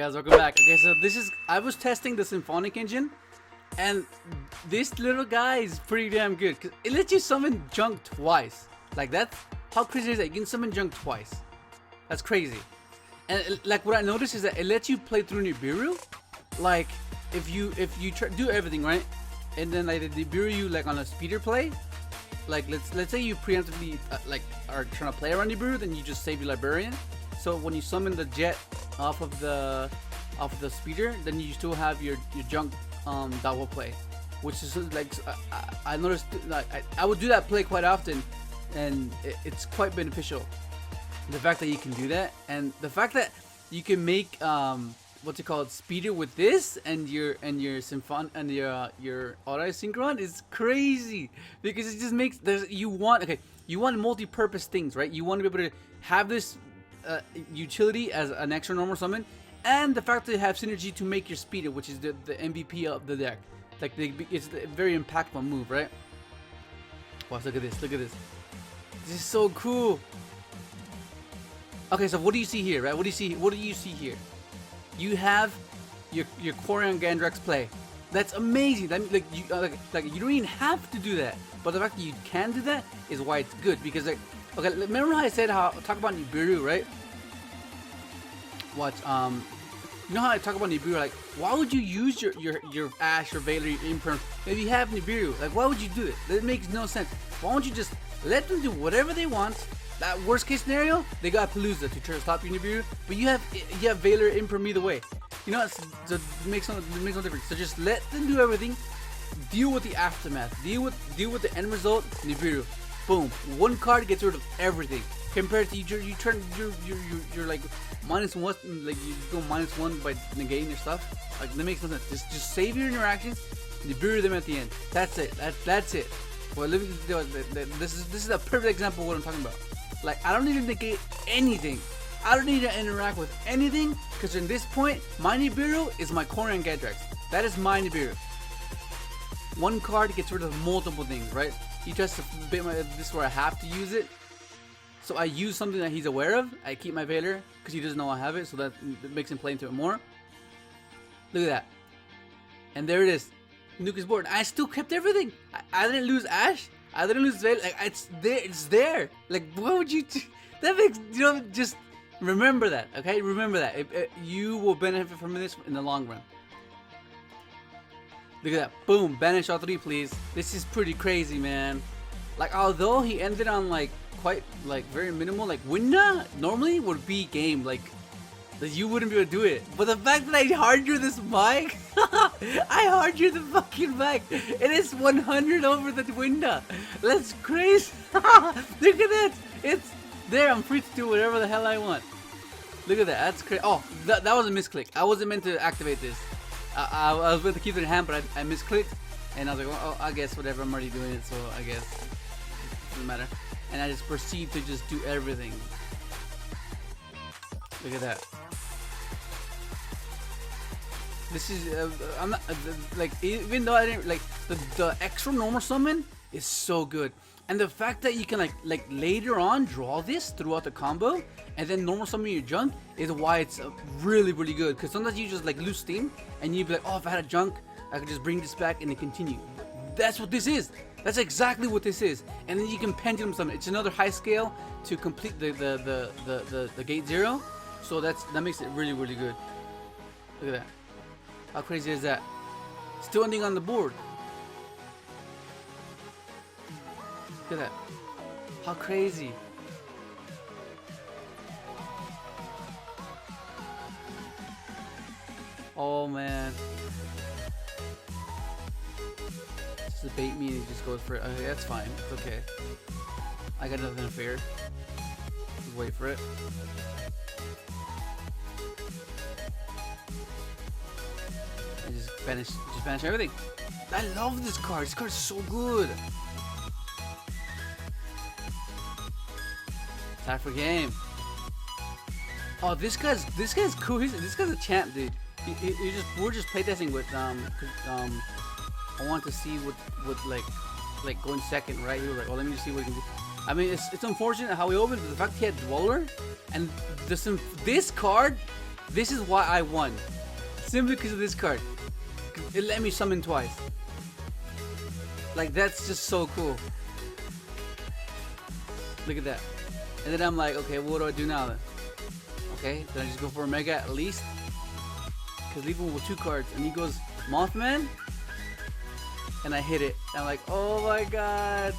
guys, welcome back. Okay, so I was testing the symphonic engine, and this little guy is pretty damn good because it lets you summon junk twice. Like that's how crazy is that? You can summon junk twice. That's crazy. And like what I noticed is that it lets you play through Nibiru. Like if you do everything right, and then like the Nibiru you like on a speeder play. Like let's say you preemptively like are trying to play around Nibiru, then you just save your librarian. So when you summon the jet off of the speeder, then you still have your junk Doppel play, which is like I noticed like I would do that play quite often, and it's quite beneficial. The fact that you can do that, and the fact that you can make what's it called, speeder with this and your symphon and your auto synchron is crazy, because it just makes you want multi-purpose things, right? You want to be able to have this utility as an extra normal summon, and the fact that you have synergy to make your speeder, which is the MVP of the deck. Like it's a very impactful move, right? Watch, look at this, look at this. This is so cool. Okay, so what do you see here, right? What do you see here? You have your Quarion Gandrex play. That's amazing. That like you don't even have to do that, but the fact that you can do that is why it's good. Because like, okay, remember how I said talk about Nibiru, right? Watch, you know how I talk about Nibiru? Like, why would you use your Ash or Valor Imperm if you have Nibiru? Like, why would you do it? That makes no sense. Why don't you just let them do whatever they want? That worst case scenario, they got Palooza to try to stop your Nibiru, but you have Valor Imperm either way. You know, so it makes no difference. So just let them do everything. Deal with the aftermath. Deal with the end result. Nibiru, boom. One card gets rid of everything. Compared to you're like -1, like you go -1 by negating your stuff. Like that makes no sense. Just save your interactions. Nibiru them at the end. That's it. That's it. Well, this is a perfect example of what I'm talking about. Like, I don't need to negate anything. I don't need to interact with anything, because in this point, my Nibiru is my Quarion Gandrex. That is my Nibiru. One card gets rid of multiple things, right? He tries to bait this is where I have to use it. So I use something that he's aware of. I keep my Valor, because he doesn't know I have it, so that makes him play into it more. Look at that. And there it is. Nuke is board. I still kept everything. I didn't lose Ash. I didn't lose Valor. Like, it's there. It's there. Like, what would you do? That makes, just remember that, okay? Remember that. You will benefit from this in the long run. Look at that. Boom. Banish all three, please. This is pretty crazy, man. Like, although he ended on, like, quite, like, very minimal, like, Winda normally would be game, like, that you wouldn't be able to do it. But the fact that I hard drew this mic, I hard drew the fucking mic. It is 100 over the Winda. That's crazy. Look at that. It's there. I'm free to do whatever the hell I want. Look at that. That's crazy. Oh, that was a misclick. I wasn't meant to activate this. I was meant to keep it in hand, but I misclicked. And I was like, oh, I guess whatever. I'm already doing it, so I guess it doesn't matter. And I just proceed to just do everything. Look at that. This is I'm not like, even though I didn't like the extra normal summon is so good, and the fact that you can like later on draw this throughout the combo and then normal summon your junk is why it's really good. Because sometimes you just like lose steam and you'd be like, oh, if I had a junk, I could just bring this back and then continue. That's what this is. That's exactly what this is. And then you can pendulum summon. It's another high scale to complete the gate 0. So that makes it really good. Look at that. How crazy is that? Still ending on the board. Look at that. How crazy. Oh man. Just to bait me and he just goes for it. Okay, that's fine. It's okay. I got nothing to fear. Just wait for it. Just banish everything. I love this card. This card is so good. Time for game. Oh, this guy's cool. This guy's a champ, dude. We're just playtesting with I want to see what like going second, right? He was like, oh, let me just see what he can do. I mean, it's unfortunate how he opened, but the fact he had Dweller and this card This is why I won. Simply because of this card. It let me summon twice. Like, that's just so cool. Look at that. And then I'm like, okay, what do I do now then? Okay, then I just go for a Mega at least. Because leave him with 2 cards. And he goes Mothman. And I hit it. I'm like, oh my god.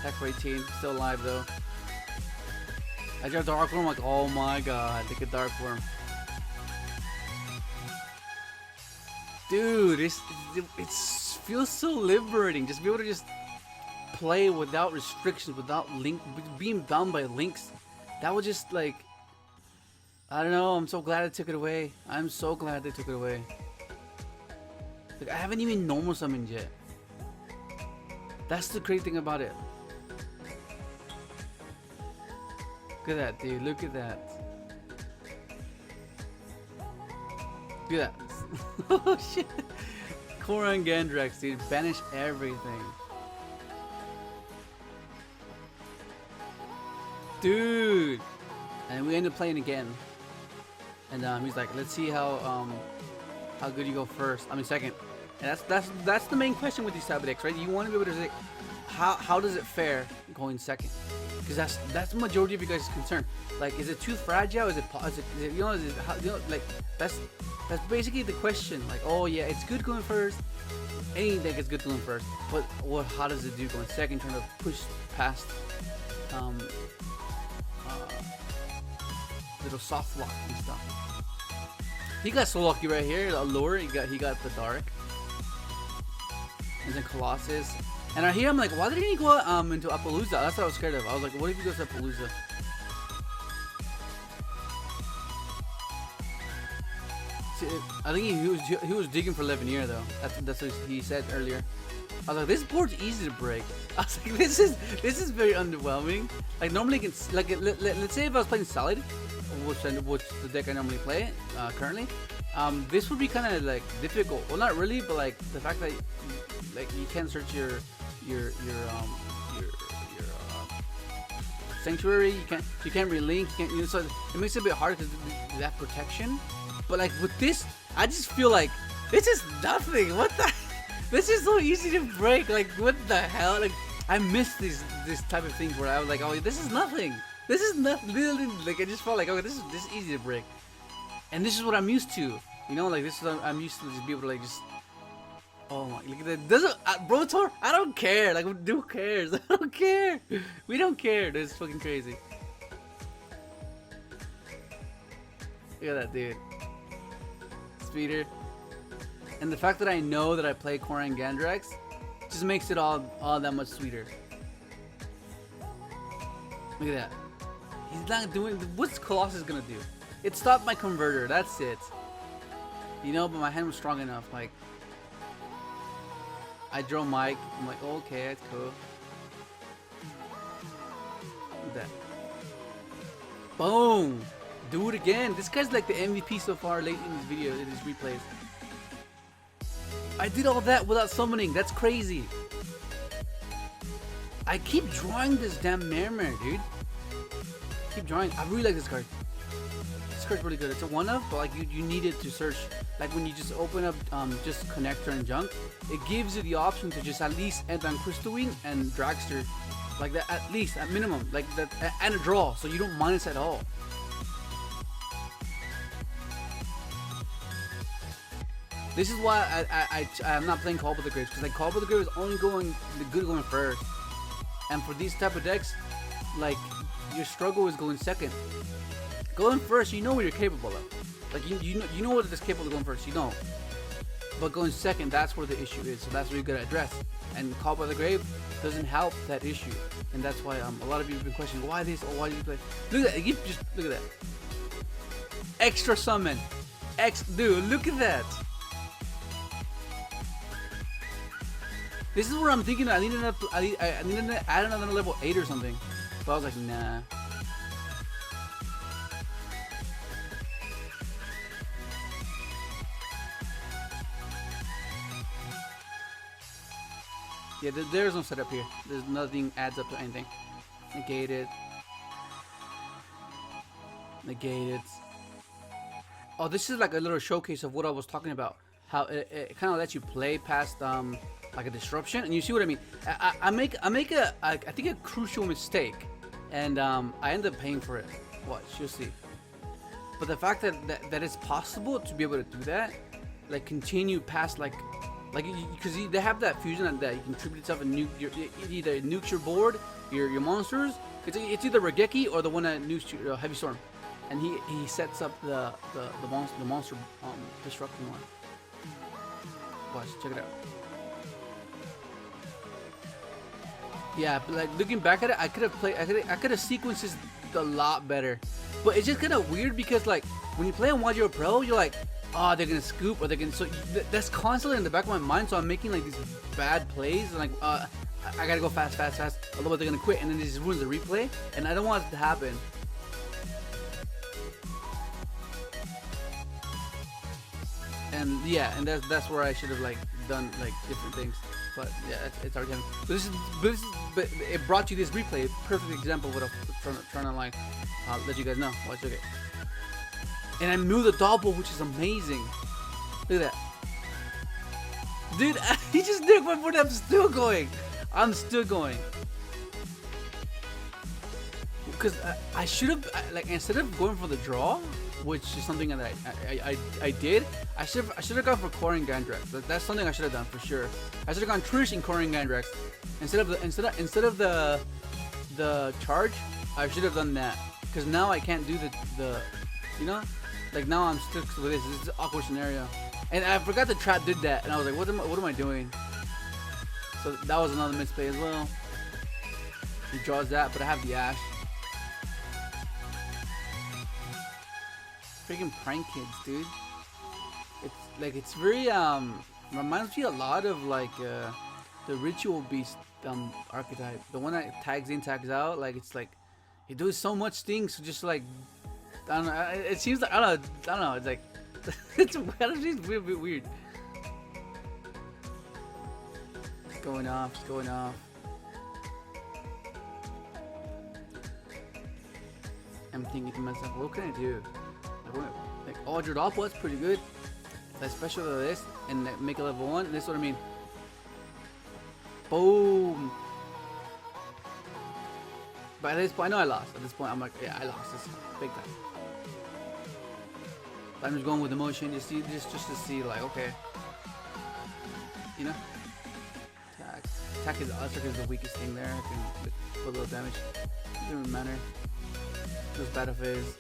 Attack for 18. Still alive though. I draw Dark Worm. I'm like, oh my god. Take a Dark Worm. Dude, it feels so liberating. Just be able to just play without restrictions, without being bound by links. That was just like, I don't know. I'm so glad I took it away. I'm so glad they took it away. Like, I haven't even normal summoned yet. That's the crazy thing about it. Look at that, dude. Look at that. Look at that. Oh shit. Koran Gandrax, dude. Banish everything. Dude. And we end up playing again. And he's like, let's see how good you go first. I mean second. And that's the main question with these type of decks, right? You want to be able to say how does it fare going second? Because that's the majority of you guys' concern. Like, is it too fragile? Is it like that's basically the question. Like, oh yeah, it's good going first. Any deck is good going first, but how does it do going second? Trying to push past little soft lock and stuff. He got so lucky right here. Allure, he got the dark, and then Colossus. And right here, I'm like, why didn't he go into Appaloosa? That's what I was scared of. I was like, what if he goes to Appaloosa? See, I think he was digging for 11 year though. That's what he said earlier. I was like, this board's easy to break. I was like, this is very underwhelming. Like normally, like let's say if I was playing Solid, which the deck I normally play currently, this would be kind of like difficult. Well, not really, but like the fact that like you can't search your sanctuary, you can't relink, so it makes it a bit hard because that protection. But like with this, I just feel like this is nothing. What the? This is so easy to break. Like what the hell? Like I miss this type of things where I was like, oh, this is nothing. This is nothing. Literally, like I just felt like, okay, this is easy to break, and this is what I'm used to. You know, like this is I'm used to just be able to like just. Oh my, look at that. Doesn't Brotor? I don't care. Like, who cares? I don't care. We don't care. That's fucking crazy. Look at that, dude. Speeder. And the fact that I know that I play Koran Gandrax just makes it all that much sweeter. Look at that. He's not doing. What's Colossus gonna do? It stopped my converter. That's it. You know, but my hand was strong enough. Like. I draw Mike. I'm like, oh, okay, that's cool. Look at that. Boom! Do it again. This guy's like the MVP so far late in this video, in his replays. I did all that without summoning. That's crazy. I keep drawing this damn Mermare, dude. Keep drawing. I really like this card. This card's really good. It's a one-of, but like you need it to search. Like when you just open up just Connector and Junk, it gives you the option to just at least end on Crystal Wing and Dragster, like that at least at minimum, like that, and a draw, so you don't minus at all. This is why I'm not playing Call by the Graves, because like Call by the Graves is only going first, and for these type of decks, like your struggle is going second. Going first, you know what you're capable of. Like you know what it's capable of going first, you know. But going second, that's where the issue is. So that's what you gotta address. And Call by the Grave doesn't help that issue. And that's why a lot of you have been questioning why this or why do you play. Look at that. Just look at that. Extra summon. Dude, look at that. This is where I'm thinking I need to add another level 8 or something. But I was like, nah. Yeah, there's no setup here. There's nothing adds up to anything. Negated. negate it. Oh, this is like a little showcase of what I was talking about. How it kind of lets you play past like a disruption, and you see what I mean. I make I think a crucial mistake, and I end up paying for it. Watch, you'll see. But the fact that it's possible to be able to do that, like continue past like because they have that fusion that you can tribute itself and it either nukes your board, your monsters. It's either Regeki or the one that nukes your Heavy Storm, and he sets up the monster disrupting one. Watch, check it out. Yeah, but like looking back at it, I could have sequenced this a lot better. But it's just kind of weird because like when you play on Yugioh Pro, you're like, oh, they're gonna scoop or they're gonna. So that's constantly in the back of my mind. So I'm making like these bad plays and like I gotta go fast. Otherwise they're gonna quit and then it just ruins the replay. And I don't want it to happen. And yeah, and that's where I should have like done like different things. But yeah, it's already happening. But it brought you this replay, perfect example of what I'm trying to like let you guys know. Watch, okay. And I moved the Doppel, which is amazing. Look at that, dude. He just did my board. I'm still going. Because I should have like instead of going for the draw, which is something that I did. I should have gone for Coring Gandrax. That's something I should have done for sure. I should have gone Trish in Coring Gandrax instead of the charge. I should have done that because now I can't do the you know, like now I'm stuck with this. This is an awkward scenario, and I forgot the trap did that, and I was like, what am I doing? So that was another misplay as well. He draws that, but I have the Ash. Freaking prank kids, dude. It's very reminds me a lot of like the ritual beast archetype, the one that tags in, tags out. Like it's like he does so much things, so just like I don't know. It seems like I don't know. It's like it's weird. It's going off. I'm thinking to myself, what can I do? Like, oh, Doppel, that's pretty good. Like special to this and make a level 1. This is what I mean. Boom. But at this point, I know I lost. At this point, I'm like, yeah, I lost this big time. But I'm just going with emotion, just to see, like, okay, you know. Attack is the weakest thing there. I can put a little damage. It doesn't matter. Just battle phase.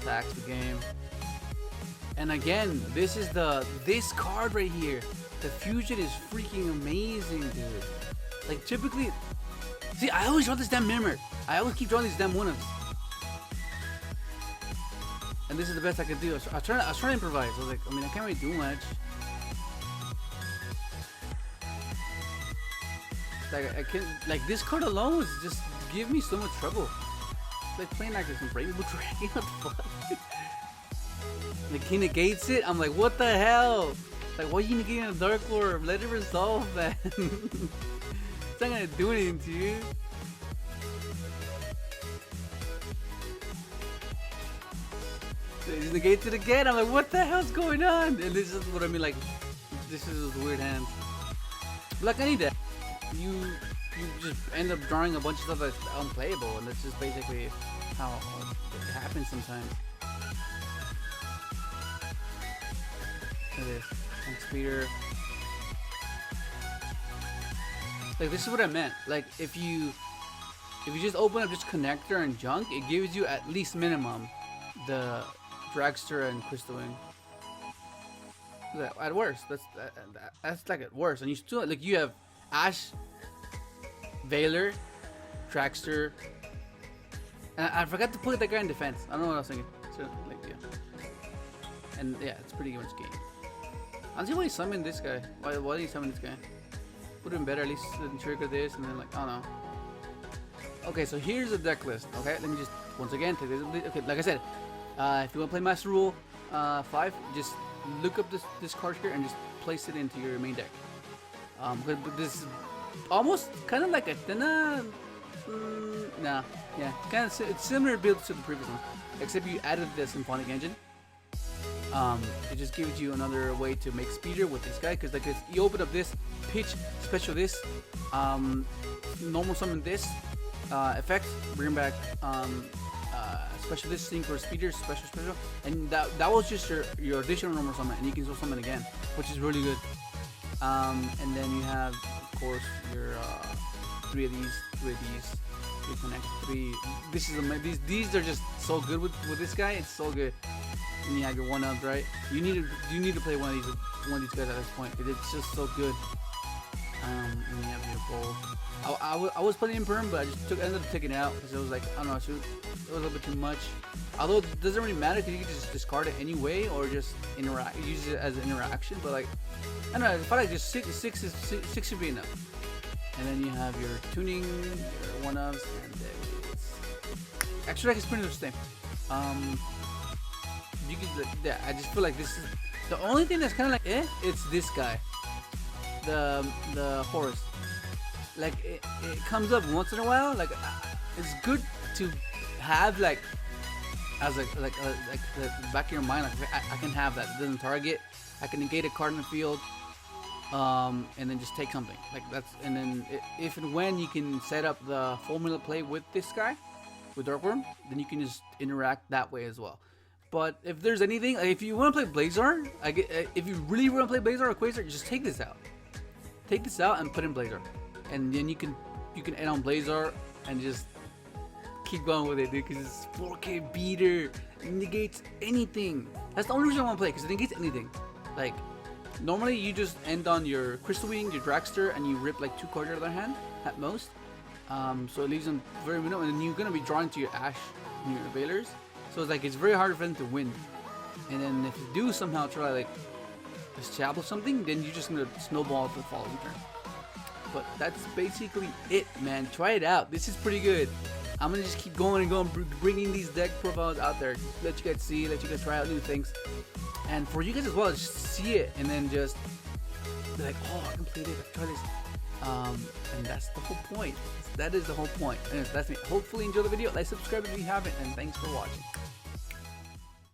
Attacks the game. And again, this card right here. The fusion is freaking amazing, dude. Like typically, see, I always draw this damn mirror. I always keep drawing these damn one-ups. And this is the best I could do. I was trying to improvise. I was like, I mean, I can't really do much. Like I can't, like this card alone is just give me so much trouble. Like playing like this Rainbow Dragon. What the fuck? Like he negates it. I'm like, what the hell? Like, why are you negating a Dark Orb? Let it resolve, man. It's not gonna do anything to you. So he negates it again. I'm like, what the hell's going on? And this is what I mean. Like, this is a weird hand. But like I need that. You just end up drawing a bunch of stuff that's unplayable, and that's just basically how it happens sometimes. Look at this. Speeder. Like this is what I meant. Like if you just open up just connector and junk, it gives you at least minimum the Dragster and Crystal Wing. At worst, that's like at worst, and you still like you have Ash, Veiler, Dragster, and I forgot to put that guy in defense. I don't know what I was thinking. So, like yeah, and yeah, it's pretty much game. I don't see why he summoned this guy. Why did he summon this guy? Would have been better at least to trigger this and then like I don't know. Okay, so here's the deck list. Okay, let me just once again take this. Okay, like I said, if you want to play Master Rule 5, just look up this card here and just place it into your main deck. But this is almost kind of like a Nah, yeah, kind of. It's similar build to the previous one, except you added the symphonic engine. It just gives you another way to make speeder with this guy, because like this, you open up this pitch, special this, normal summon this, effect, bring back special this, synchro speeder, special, and that was just your additional normal summon, and you can still summon again, which is really good. And then you have, of course, your three of these, you connect three. This is these are just so good with this guy. It's so good. And you have your 1-up, right? You need to play one of these guys at this point. It's just so good. And you have your gold. I was playing in perm, but I just ended up taking it out because it was like, I don't know, it was a little bit too much. Although it doesn't really matter because you can just discard it anyway, or just use it as an interaction. But like, I don't know, I feel like just six should be enough. And then you have your tuning, your 1-ups, and extra deck is pretty much the same. You can, yeah, I just feel like this is the only thing that's kind of like it's this guy, the horse. Like it comes up once in a while. Like it's good to have like as like the back of your mind. Like I can have that. It doesn't target. I can negate a card in the field, and then just take something. Like that's, and then if and when you can set up the formula play with this guy, with Darkworm, then you can just interact that way as well. But if there's anything, like if you want to play Blazar, if you really want to play Blazar or Quasar, just take this out. Take this out and put in Blazar, and then you can add on Blazar and just keep going with it, dude. Because it's 4K beater, it negates anything. That's the only reason I want to play, because it negates anything. Like normally you just end on your Crystal Wing, your Dragster, and you rip like 2 cards out of their hand at most. So it leaves them very minimal, and then you're gonna be drawing to your Ash and your Veilers. So it's like it's very hard for them to win. And then if you do somehow try like establish something, then you're just gonna snowball the following turn. But that's basically it, man. Try it out. This is pretty good. I'm gonna just keep going and going, bringing these deck profiles out there. Just let you guys see, let you guys try out new things, and for you guys as well, just see it and then just be like, oh, I can play this, I can try this. And that's the whole point. That is the whole point. And that's me. Hopefully enjoy the video. Like, subscribe if you haven't, and thanks for watching.